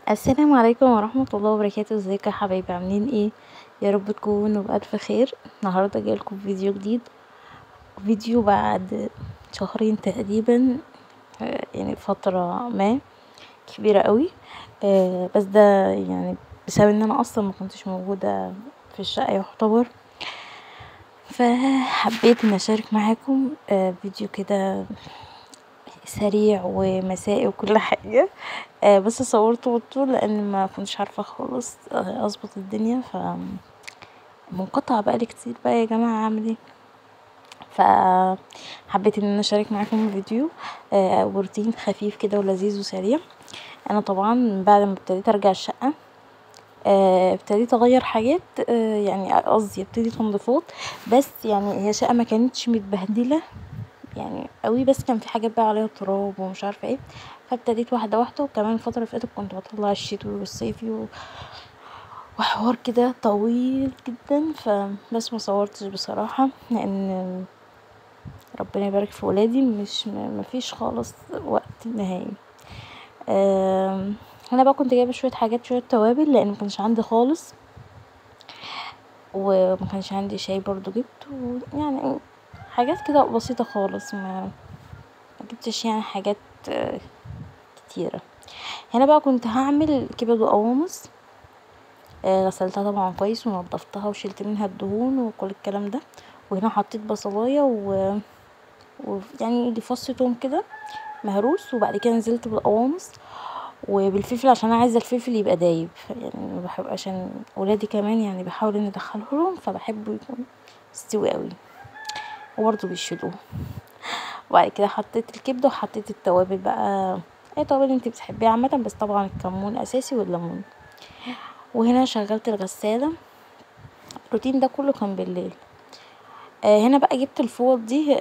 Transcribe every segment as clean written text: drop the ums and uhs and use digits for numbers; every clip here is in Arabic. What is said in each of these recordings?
السلام عليكم ورحمة الله وبركاته. ازيكم يا حبايبي؟ عاملين ايه؟ يا رب تكونوا بألف خير. النهاردة جايلكم فيديو جديد، فيديو بعد شهرين تقريبا. يعني فترة ما كبيرة قوي. بس ده يعني بسبب ان انا اصلا ما كنتش موجودة في الشقة يعتبر، فحبيت ان اشارك معاكم فيديو كده سريع ومسائي وكل حاجة. بس صورته بالطول لان ما كنتش عارفة خالص اظبط الدنيا، منقطعة بقالي كتير بقى يا جماعة، اعمل ايه؟ فحبيت ان انا اشارك معاكم فيديو روتين خفيف كده ولذيذ وسريع. انا طبعا بعد ما ابتديت ارجع الشقة ابتديت اغير حاجات، يعني قصدي ابتدي تنظيفات، بس يعني هي شقة ما كانتش متبهدلة يعني قوي، بس كان في حاجات بقى عليها تراب ومش عارفه ايه. فابتديت واحده واحده، وكمان الفتره اللي فاتت كنت بطلع الشتوي والصيفي وحوار كده طويل جدا. فبس ما صورتش بصراحه لان ربنا يبارك في ولادي، مش مفيش خالص وقت نهائي. انا بقى كنت جايبه شويه حاجات، شويه توابل، لان مكانش عندي خالص، وما كانش عندي شاي برضو جبت، يعني حاجات كده بسيطه خالص، ما جبتش يعني حاجات كتيره. هنا بقى كنت هعمل كبد وقوانص. غسلتها طبعا كويس ونضفتها وشلت منها الدهون وكل الكلام ده. وهنا حطيت بصلايه يعني دي فص توم كده مهروس، وبعد كده نزلت بالقوانص وبالفلفل عشان انا عايزه الفلفل يبقى دايب، يعني بحب عشان ولادي كمان يعني بحاول ان ادخله لهم، فبحبه يكون مستوي قوي وبرضه بيشيلوه. وبعد كده حطيت الكبده وحطيت التوابل بقى، اي توابل انت بتحبيها عامه، بس طبعا الكمون اساسي والليمون. وهنا شغلت الغسالة. الروتين ده كله كان بالليل. هنا بقى جبت الفوط دي،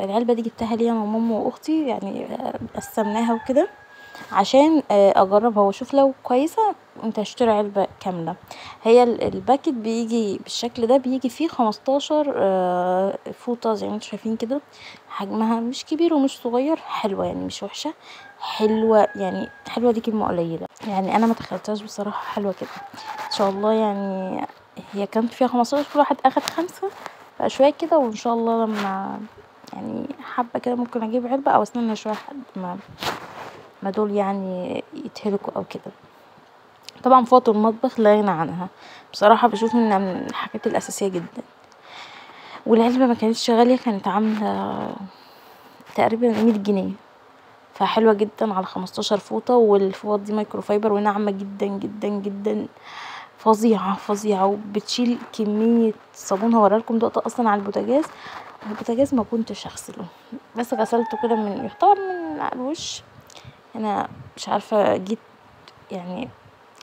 العلبة دي جبتها لي انا وماما واختي، يعني قسمناها وكده عشان اجربها واشوف لو كويسة انت اشتري علبة كاملة. هي الباكت بيجي بالشكل ده، بيجي فيه 15 فوطة زي ما انتم شايفين كده. حجمها مش كبير ومش صغير، حلوة يعني مش وحشة، حلوة يعني حلوة دي كلمة قليلة، يعني انا ما تخيلتهاش بصراحة حلوة كده ان شاء الله. يعني هي كانت فيها 15، كل واحد اخد 5 بقى شوية كده، وان شاء الله لما يعني حابة كده ممكن اجيب علبة او استنى شوية لحد ما دول يعني يتهلكوا او كده. طبعا فوط المطبخ لا غنى عنها بصراحة، بشوف انها من الحاجات الاساسية جدا. والعلبة ما كانتش غالية، كانت عاملة تقريبا 100 جنيه، فحلوة جدا على 15 فوطة. والفوط دي مايكروفايبر وناعمة جدا جدا جدا، فظيعة فظيعة، وبتشيل كمية صابون. هوريلكم دلوقتي اصلا على البوتاجاز ما كنتش اغسله، بس غسلته كده من يعتبر من على الوش. انا مش عارفة جيت يعني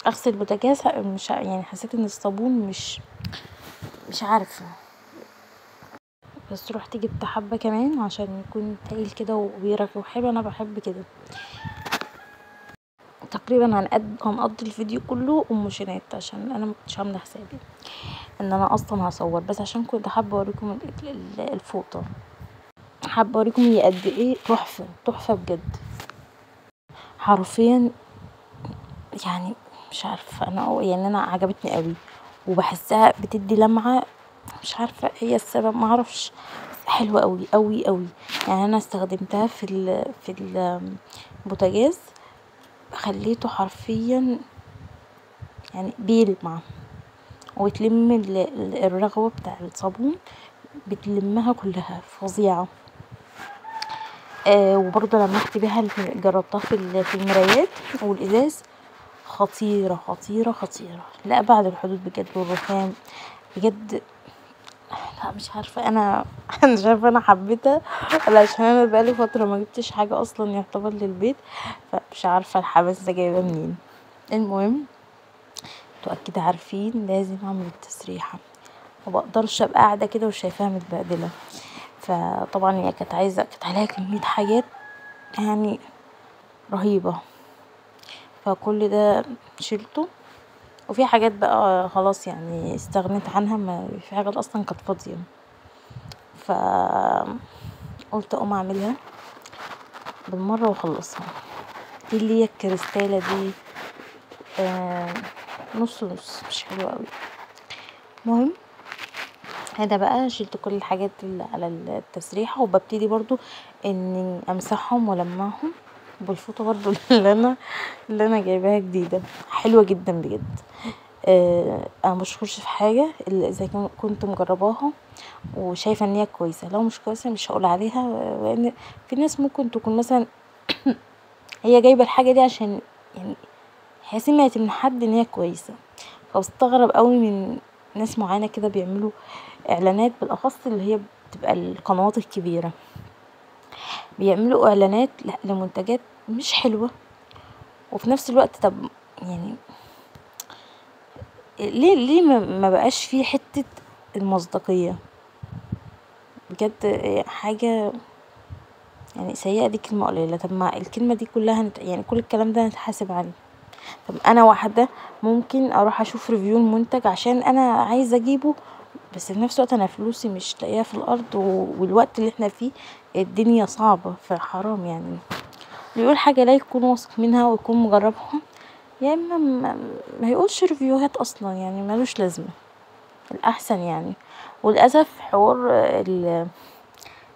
اغسل البوتاجاز، مش يعني حسيت ان الصابون مش عارفة، بس رحت جبت حبة كمان عشان يكون تقيل كده وبيرك وحلو، انا بحب كده. تقريبا هنقضي الفيديو كله اموشنات، عشان انا مكنتش عامله حسابي ان انا اصلا هصور، بس عشان كنت حابه اوريكم الفوطه، حابه اوريكم هي قد ايه تحفه تحفه بجد حرفيا. يعني مش عارفه انا، يعني انا عجبتني قوي وبحسها بتدي لمعه، مش عارفه هي السبب، ما اعرفش، حلوه قوي قوي قوي. يعني انا استخدمتها في البوتاجاز، خليته حرفيا يعني بيلمع، وتلم الرغوة بتاع الصابون، بتلمها كلها، فظيعة. وبرضه لمحت بيها، جربتها في المرايات والازاز، خطيرة خطيرة خطيرة لأبعد الحدود بجد. والرخام بجد، لا مش عارفة انا انا مش عارفة انا حبيتها ولا عشان انا بقالي فترة ما جبتش حاجة اصلا يعتبر للبيت، فمش عارفة الحماس ده جايبه منين. المهم انتوا اكيد عارفين لازم اعمل التسريحة، مبقدرش ابقى قاعدة كده وشايفاها متبهدلة. فطبعا هي كانت عليها كمية حاجات يعني رهيبة، فكل ده شلته. وفي حاجات بقى خلاص يعني استغنيت عنها، ما في حاجات اصلا كانت فاضية، فقلت اقوم اعملها بالمرة واخلصها. دي اللي هي الكريستالة دي، نص نص، مش حلو قوي. المهم هنا بقى شلت كل الحاجات اللي على التسريحه، وببتدي برضو اني امسحهم والمعهم بالفوطه برضو اللي انا جايباها جديده، حلوه جدا بجد. انا مشكورش في حاجه الا اذا كنت مجرباها وشايفه ان هي كويسه، لو مش كويسه مش هقول عليها، لان في ناس ممكن تكون مثلا هي جايبه الحاجه دي عشان يعني هي سمعت من حد ان هي كويسه، فبستغرب قوي من ناس معينه كده بيعملوا اعلانات، بالاخص اللي هي بتبقى القنوات الكبيره، بيعملوا اعلانات لمنتجات مش حلوه، وفي نفس الوقت طب يعني ليه ما بقاش فيه حته المصداقيه بجد؟ حاجه يعني سيئه، دي كلمه قليله، طب ما الكلمه دي كلها يعني كل الكلام ده نتحاسب عليه. طب انا واحده ممكن اروح اشوف ريفيو المنتج عشان انا عايزه اجيبه، بس في نفس الوقت انا فلوسي مش لاقيها في الارض، والوقت اللي احنا فيه الدنيا صعبه، فحرام يعني اللي يقول حاجه لا يكون واثق منها ويكون مجربها، يا اما ما يقولش ريفيوهات اصلا، يعني ملوش لازمه الاحسن يعني. وللاسف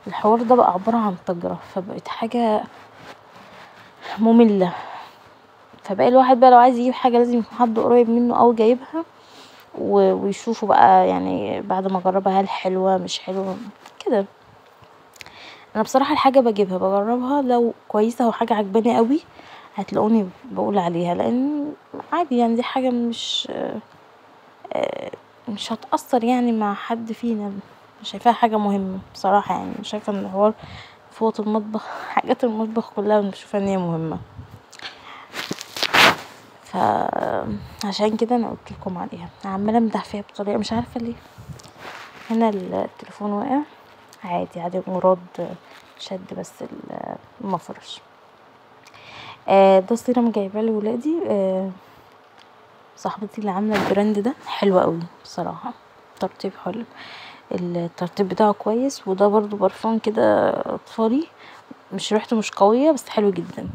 الحوار ده بقى عباره عن تجربه، فبقت حاجه ممله، فبقى الواحد بقى لو عايز يجيب حاجه لازم يكون حد قريب منه او جايبها ويشوفوا بقى يعني بعد ما اجربها هل حلوه مش حلوه كده. انا بصراحه الحاجه بجيبها بجربها، لو كويسه وحاجه عجباني قوي هتلاقوني بقول عليها، لان عادي يعني دي حاجه مش هتأثر يعني مع حد فينا، شايفاها حاجه مهمه بصراحه، يعني شايفه ان الحوار فوط المطبخ حاجات المطبخ كلها بشوفها ان هي مهمه، عشان كده انا قلت لكم عليها. عماله امدح فيها بطريقه مش عارفه ليه. هنا التليفون واقع، عادي مراد شد بس المفرش. ده سيرم جايباه لولادي، صاحبتي اللي عامله البراند ده حلو قوي بصراحه، ترطيب حلو، الترطيب بتاعه كويس، وده برضو برفان كده اطفالي، مش ريحته مش قويه بس حلو جدا.